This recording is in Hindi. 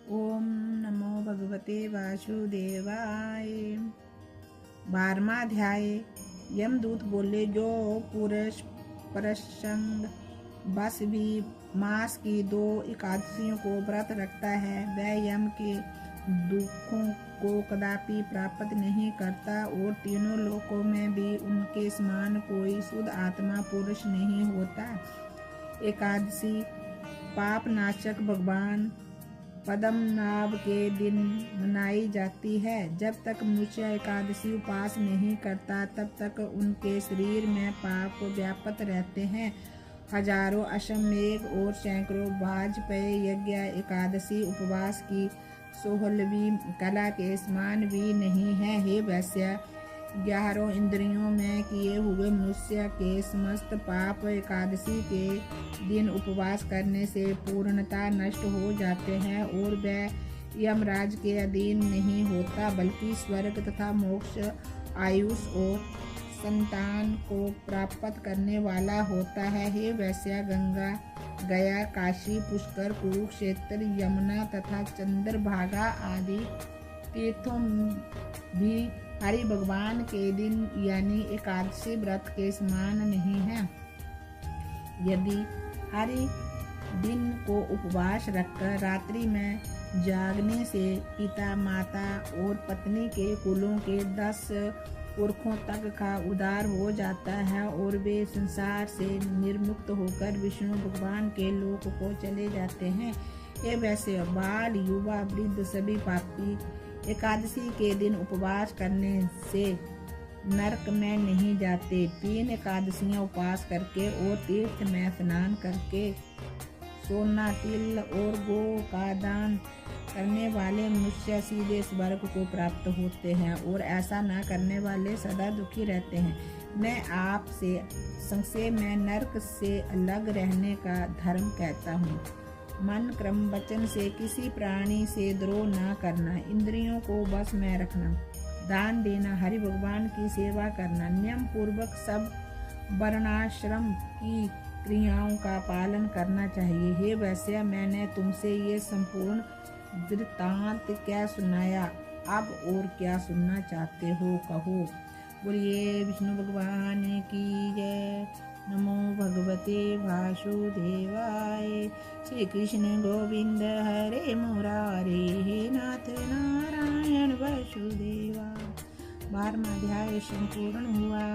ओम नमो भगवते वासुदेवाय। 12वां अध्याय। यमदूत बोले, जो पुरुष प्रसंग बस भी मास की 2 एकादशियों को व्रत रखता है, वह यम के दुखों को कदापि प्राप्त नहीं करता और तीनों लोकों में भी उनके समान कोई शुद्ध आत्मा पुरुष नहीं होता। एकादशी पाप नाशक भगवान पद्मनाभ के दिन मनाई जाती है। जब तक मनुष्य एकादशी उपवास नहीं करता तब तक उनके शरीर में पाप व्याप्त रहते हैं। हजारों अश्वमेध और सैकड़ों वाजपेयी यज्ञ एकादशी उपवास की 16वीं कला के समान भी नहीं है। हे वैश्य, 11 इंद्रियों में किए हुए मनुष्य के समस्त पाप एकादशी के दिन उपवास करने से पूर्णता नष्ट हो जाते हैं और वह यमराज के अधीन नहीं होता, बल्कि स्वर्ग तथा मोक्ष, आयुष और संतान को प्राप्त करने वाला होता है। हे वैश्य, गंगा, गया, काशी, पुष्कर, कुरुक्षेत्र, यमुना तथा चंद्रभागा आदि तीर्थों भी हरि भगवान के दिन यानी एकादशी व्रत के समान नहीं है। यदि हरि दिन को उपवास रखकर रात्रि में जागने से पिता, माता और पत्नी के कुलों के 10 पुरखों तक का उद्धार हो जाता है और वे संसार से निर्मुक्त होकर विष्णु भगवान के लोक को चले जाते हैं। ये वैसे बाल, युवा, वृद्ध सभी पापी एकादशी के दिन उपवास करने से नरक में नहीं जाते। 3 एकादशियां उपवास करके और तीर्थ में स्नान करके, सोना, तिल और गो का दान करने वाले मनुष्य सीधे स्वर्ग को प्राप्त होते हैं और ऐसा न करने वाले सदा दुखी रहते हैं। मैं आपसे संक्षेप में नरक से अलग रहने का धर्म कहता हूँ। मन, क्रम, वचन से किसी प्राणी से द्रोह न करना, इंद्रियों को बस में रखना, दान देना, हरि भगवान की सेवा करना, नियम पूर्वक सब वर्णाश्रम की क्रियाओं का पालन करना चाहिए। हे वैश्य, मैंने तुमसे ये संपूर्ण वृत्तांत क्या सुनाया, अब और क्या सुनना चाहते हो कहो। बोलिए विष्णु भगवान की जय। नमो भगवते वासुदेवाय। श्री कृष्ण गोविंद हरे मुरारे, हे नाथ नारायण वासुदेवा। 12वां अध्याय संपूर्ण हुआ।